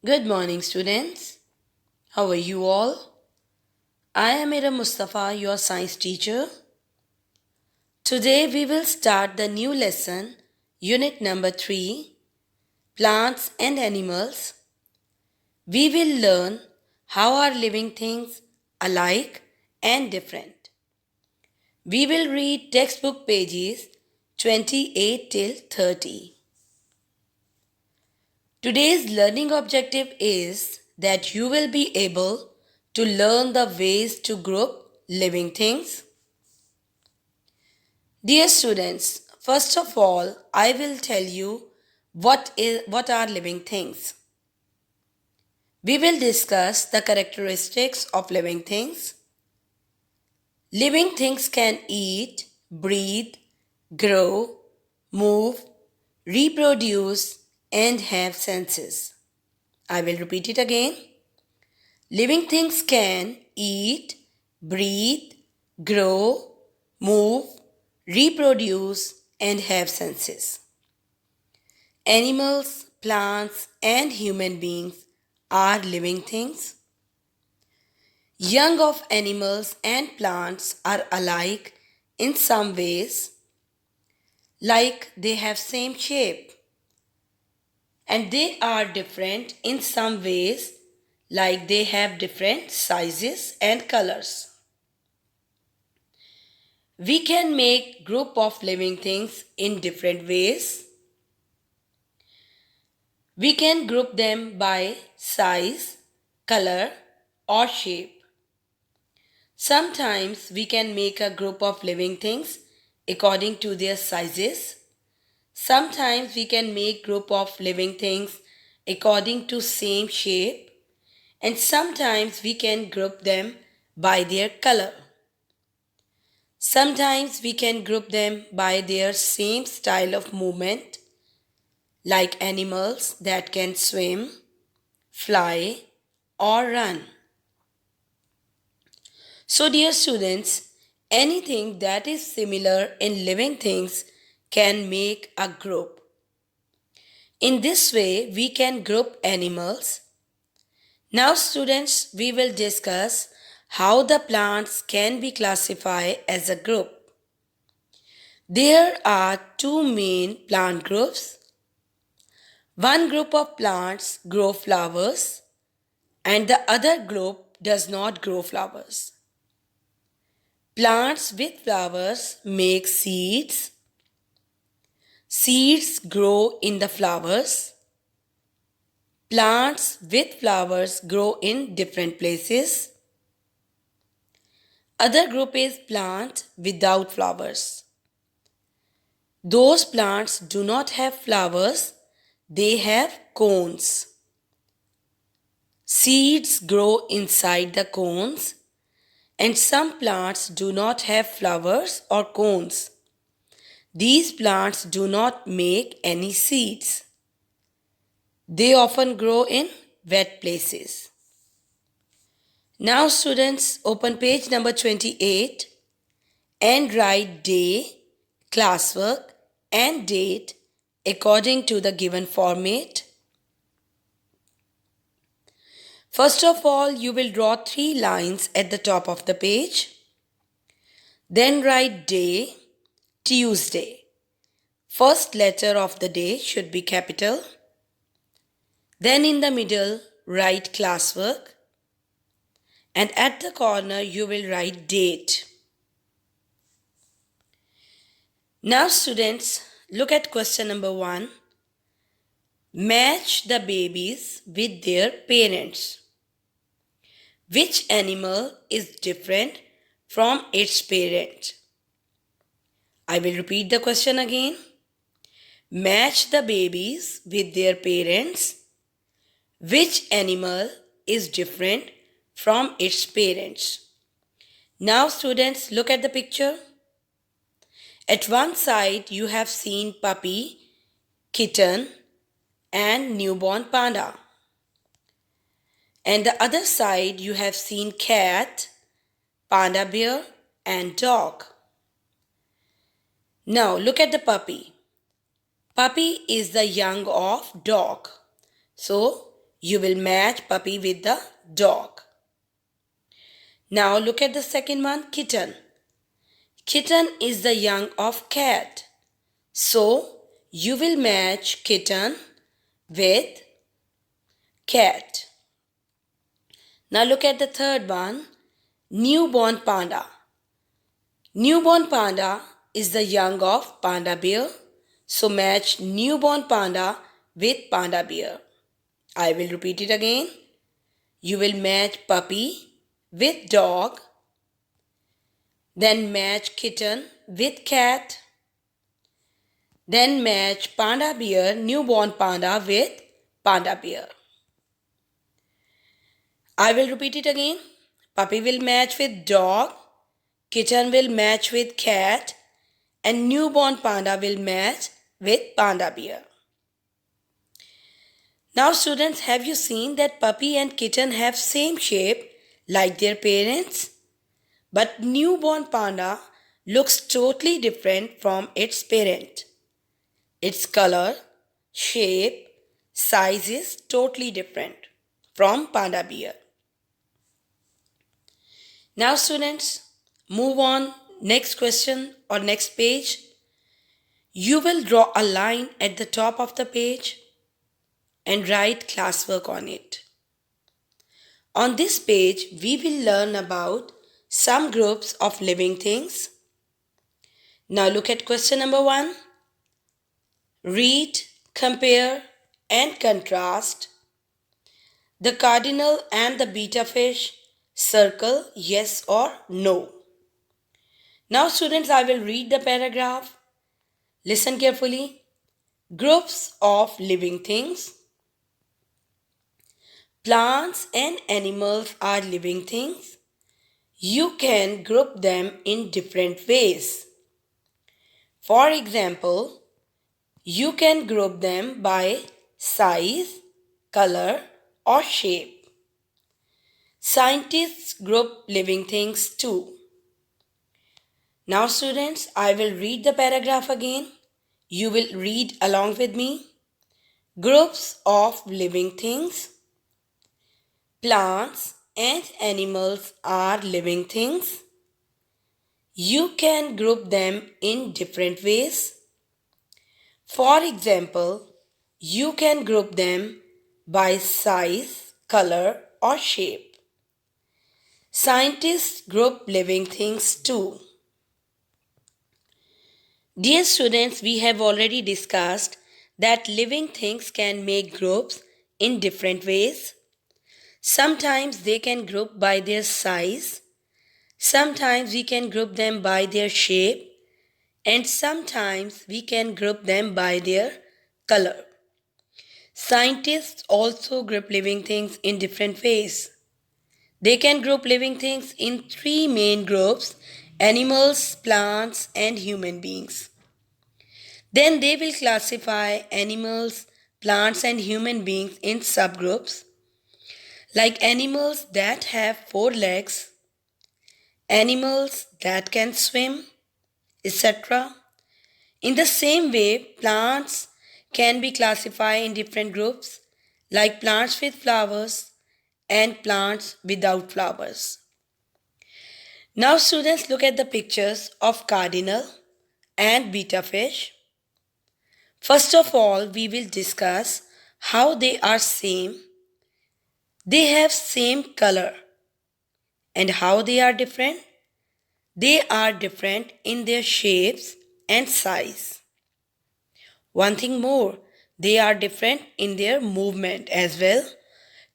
Good morning, students. How are you all? I am Ira Mustafa, your science teacher. Today we will start the new lesson, unit number 3, Plants and Animals. We will learn how are living things alike and different. We will read textbook pages 28 till 30. Today's learning objective is that you will be able to learn the ways to group living things. Dear students, first of all, I will tell you what are living things. We will discuss the characteristics of living things. Living things can eat, breathe, grow, move, reproduce, and have senses. I will repeat it again. Living things can eat, breathe, grow, move, reproduce, and have senses. Animals, plants, and human beings are living things. Young of animals and plants are alike in some ways, like they have same shape, and they are different in some ways, like they have different sizes and colors. We can make group of living things in different ways. We can group them by size, color, or shape. Sometimes we can make a group of living things according to their sizes. Sometimes we can make group of living things according to same shape, and sometimes we can group them by their color. Sometimes we can group them by their same style of movement, like animals that can swim, fly, or run. So, dear students, anything that is similar in living things can make a group. In this way, we can group animals. Now, students, we will discuss how the plants can be classified as a group. There are two main plant groups. One group of plants grow flowers and the other group does not grow flowers. Plants with flowers make seeds. Seeds grow in the flowers. Plants with flowers grow in different places. Other group is plant without flowers. Those plants do not have flowers, they have cones. Seeds grow inside the cones, and some plants do not have flowers or cones. These plants do not make any seeds. They often grow in wet places. Now, students, open page number 28 and write day, classwork, and date according to the given format. First of all, you will draw 3 lines at the top of the page. Then write day, Tuesday. First letter of the day should be capital. Then in the middle, write classwork. And at the corner, you will write date. Now, students, look at question number 1. Match the babies with their parents. Which animal is different from its parent? I will repeat the question again. Match the babies with their parents. Which animal is different from its parents? Now, students, look at the picture. At one side, you have seen puppy, kitten, and newborn panda. And the other side, you have seen cat, panda bear, and dog. Now, look at the puppy. Puppy is the young of dog. So, you will match puppy with the dog. Now look at the second one, kitten. Kitten is the young of cat. So you will match kitten with cat. Now look at the third one, newborn panda. Newborn panda is the young of panda bear. So match newborn panda with panda bear. I will repeat it again. You will match puppy with dog. Then match kitten with cat. Then match panda bear, newborn panda with panda bear. I will repeat it again. Puppy will match with dog. Kitten will match with cat. And newborn panda will match with panda bear. Now students, have you seen that puppy and kitten have same shape like their parents? But newborn panda looks totally different from its parent. Its color, shape, size is totally different from panda bear. Now students, move on. Next question or next page. You will draw a line at the top of the page and write classwork on it. On this page, we will learn about some groups of living things. Now look at question number 1. Read, compare and contrast. The cardinal and the betta fish. Circle yes or no. Now students, I will read the paragraph. Listen carefully. Groups of living things. Plants and animals are living things. You can group them in different ways. For example, you can group them by size, color, or shape. Scientists group living things too. Now students, I will read the paragraph again. You will read along with me. Groups of living things. Plants and animals are living things. You can group them in different ways. For example, you can group them by size, color, or shape. Scientists group living things too. Dear students, we have already discussed that living things can make groups in different ways. Sometimes they can group by their size, sometimes we can group them by their shape, and sometimes we can group them by their color. Scientists also group living things in different ways. They can group living things in 3 main groups: animals, plants, and human beings. Then they will classify animals, plants, and human beings in subgroups, like animals that have 4 legs, animals that can swim, etc. In the same way, plants can be classified in different groups, like plants with flowers and plants without flowers. Now students, look at the pictures of cardinal and betta fish. First of all, we will discuss how they are same. They have same color. And how they are different? They are different in their shapes and size. One thing more, they are different in their movement as well.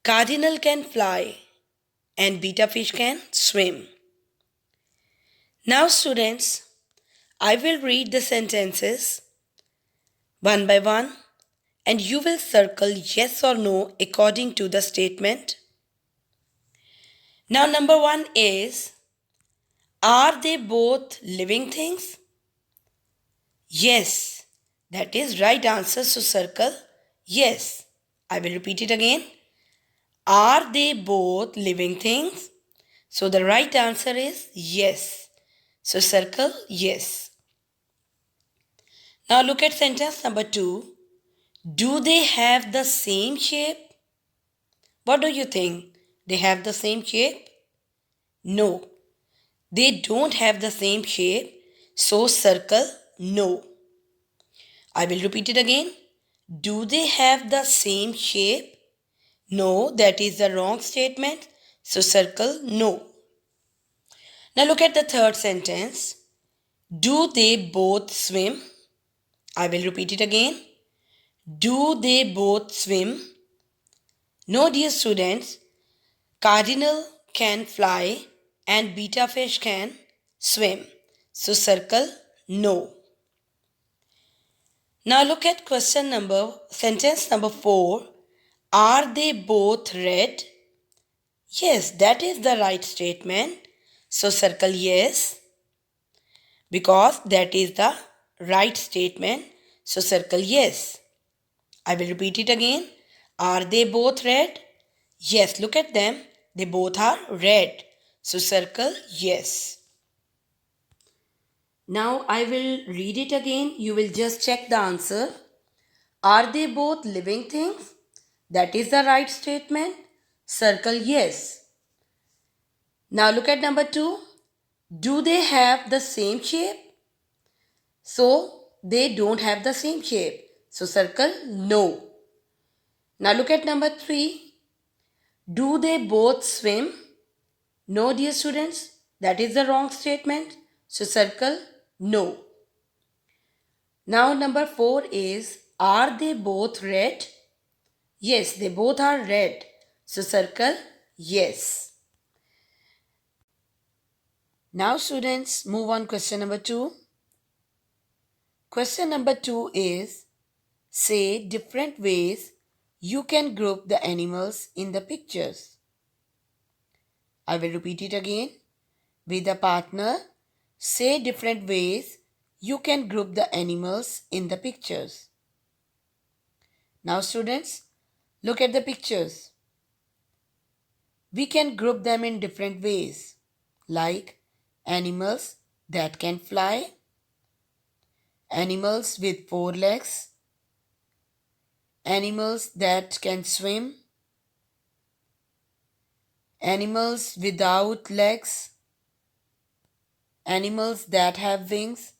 Cardinal can fly and betta fish can swim. Now students, I will read the sentences one by one and you will circle yes or no according to the statement. Now number 1 is, are they both living things? Yes, that is right answer, so circle yes. I will repeat it again. Are they both living things? So the right answer is yes. So circle yes. Now look at sentence number 2. Do they have the same shape? What do you think? They have the same shape? No, they don't have the same shape. So circle no. I will repeat it again. Do they have the same shape? No, that is the wrong statement. So circle no. Now look at the third sentence. Do they both swim? I will repeat it again. Do they both swim? No, dear students. Cardinal can fly and beta fish can swim. So circle no. Now look at sentence number 4. Are they both red? Yes, that is the right statement. So circle yes, because that is the right statement. So circle yes. I will repeat it again. Are they both red? Yes, look at them. They both are red. So circle yes. Now I will read it again. You will just check the answer. Are they both living things? That is the right statement. Circle yes. Now look at number 2. Do they have the same shape? So they don't have the same shape. So circle no. Now look at number 3. Do they both swim? No, dear students, that is the wrong statement. So circle no. Now number 4 is, are they both red? Yes, they both are red. So circle yes. Now students, move on question number 2. Question number 2 is, say different ways you can group the animals in the pictures. I will repeat it again. With a partner, say different ways you can group the animals in the pictures. Now students, look at the pictures. We can group them in different ways, like animals that can fly, animals with 4 legs, animals that can swim, animals without legs, animals that have wings.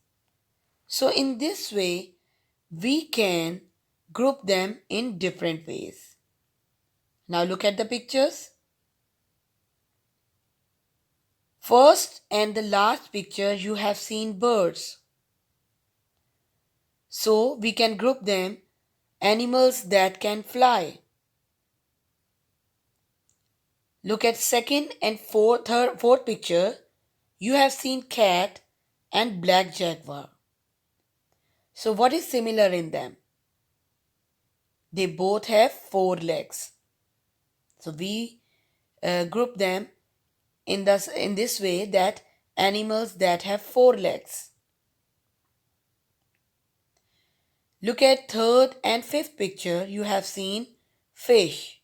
So in this way, we can group them in different ways. Now look at the pictures. First and the last picture you have seen birds. So we can group them animals that can fly. Look at second and fourth picture. You have seen cat and black jaguar. So what is similar in them? They both have 4 legs. So we group them in this way, that animals that have 4 legs. Look at third and fifth picture. You have seen fish.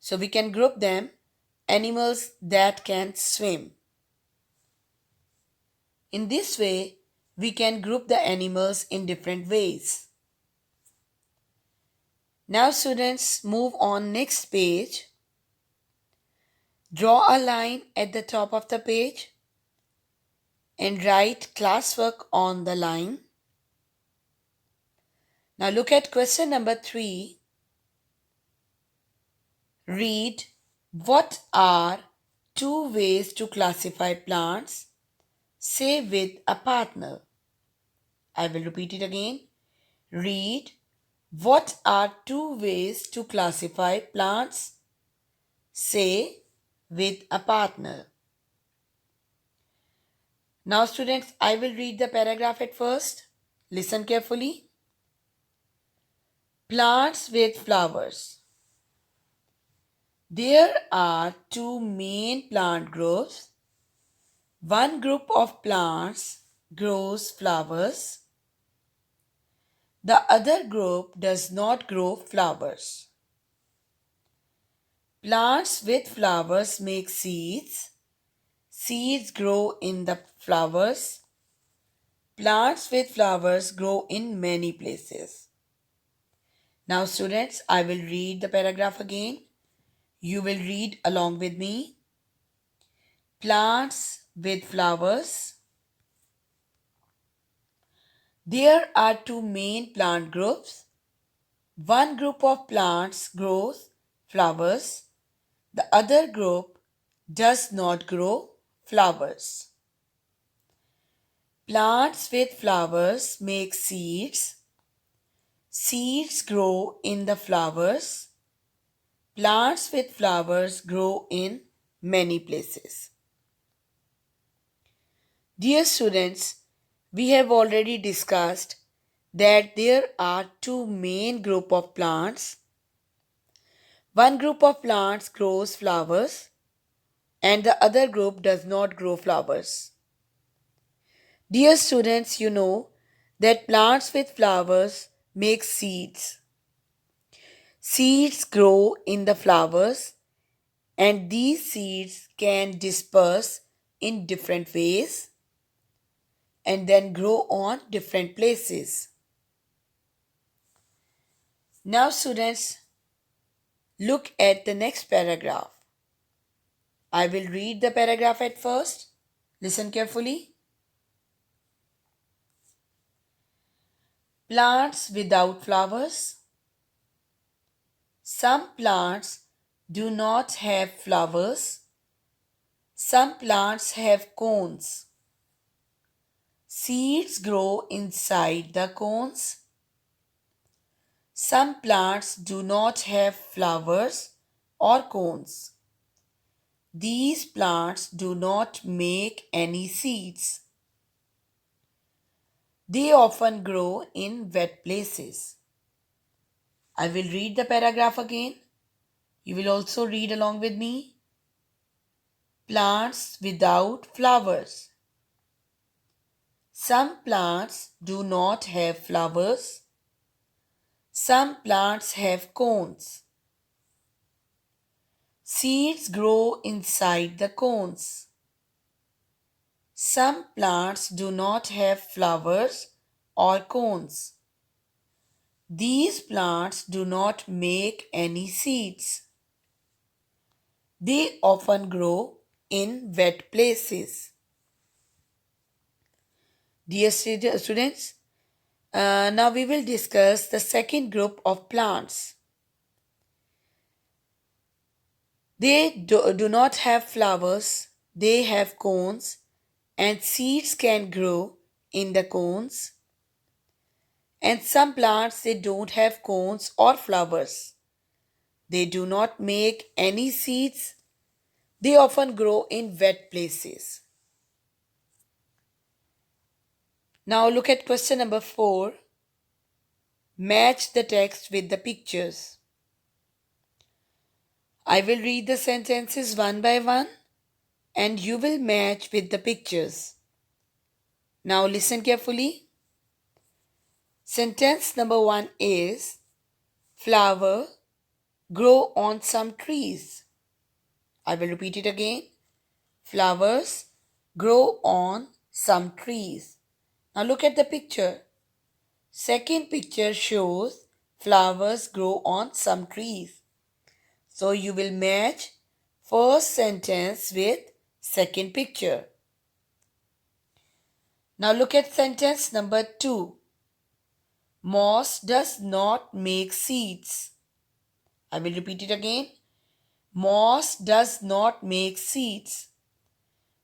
So we can group them animals that can swim. In this way, we can group the animals in different ways. Now students, move on next page. Draw a line at the top of the page and write classwork on the line. Now look at question number 3. Read, what are 2 ways to classify plants? Say with a partner. I will repeat it again. Read, what are 2 ways to classify plants? Say with a partner. Now students, I will read the paragraph at first. Listen carefully. Plants with flowers. There are 2 main plant groups. One group of plants grows flowers. The other group does not grow flowers. Plants with flowers make seeds. Seeds grow in the flowers. Plants with flowers grow in many places. Now students, I will read the paragraph again. You will read along with me. Plants with flowers. There are two main plant groups. One group of plants grows flowers. The other group does not grow flowers. Plants with flowers make seeds. Seeds grow in the flowers. Plants with flowers grow in many places. Dear students, we have already discussed that there are two main group of plants. One group of plants grows flowers and the other group does not grow flowers. Dear students, you know that plants with flowers make seeds. Seeds grow in the flowers and these seeds can disperse in different ways and then grow on different places. Now students, look at the next paragraph. I will read the paragraph at first. Listen carefully. Plants without flowers. Some plants do not have flowers. Some plants have cones. Seeds grow inside the cones. Some plants do not have flowers or cones. These plants do not make any seeds. They often grow in wet places. I will read the paragraph again. You will also read along with me. Plants without flowers. Some plants do not have flowers. Some plants have cones. Seeds grow inside the cones. Some plants do not have flowers or cones. These plants do not make any seeds. They often grow in wet places. Dear students, now we will discuss the second group of plants. They do not have flowers, they have cones, and seeds can grow in the cones. And some plants, they don't have cones or flowers. They do not make any seeds. They often grow in wet places. Now look at question number 4. Match the text with the pictures. I will read the sentences one by one and you will match with the pictures. Now listen carefully. Sentence number 1 is flower grow on some trees. I will repeat it again. Flowers grow on some trees. Now look at the picture. Second picture shows flowers grow on some trees. So you will match first sentence with second picture. Now look at sentence number 2. Moss does not make seeds. I will repeat it again. Moss does not make seeds.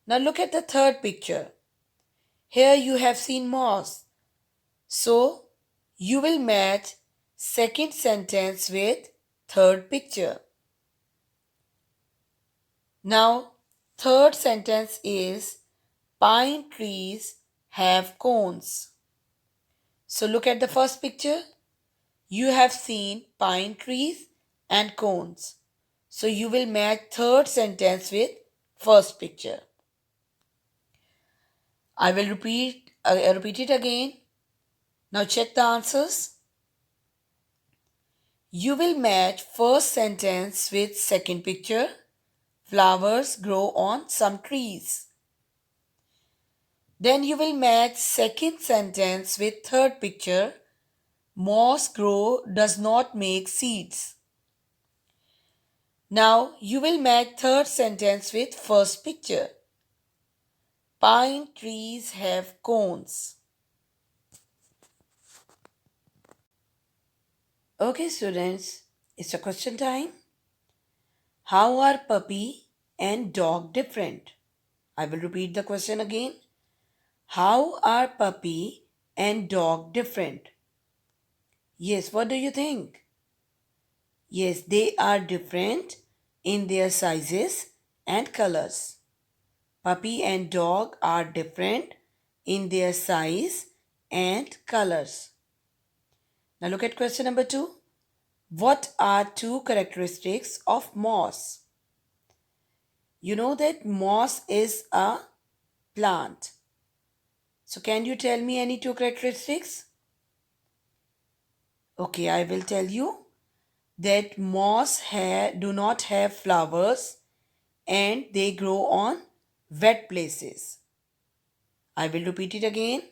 Now look at the third picture. Here you have seen moss. So you will match second sentence with third picture. Now third sentence is pine trees have cones. So look at the first picture. You have seen pine trees and cones. So you will match third sentence with first picture. I will repeat it again. Now check the answers. You will match first sentence with second picture. Flowers grow on some trees. Then you will match second sentence with third picture. Moss does not make seeds. Now you will match third sentence with first picture. Pine trees have cones. Okay, students, it's a question time. How are puppy and dog different? I will repeat the question again. How are puppy and dog different? Yes, what do you think? Yes, they are different in their sizes and colors. Puppy and dog are different in their size and colors. Now look at question number 2. What are two characteristics of moss? You know that moss is a plant. So can you tell me any two characteristics? Okay, I will tell you that do not have flowers and they grow on wet places. I will repeat it again.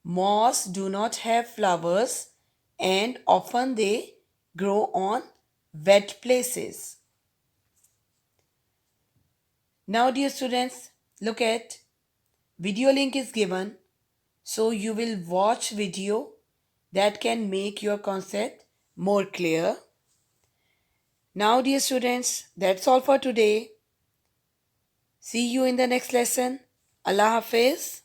Moss do not have flowers and often they grow on wet places. Now dear students, look at video link is given, so you will watch video that can make your concept more clear. Now dear students, that's all for today. See you in the next lesson. Allah Hafiz.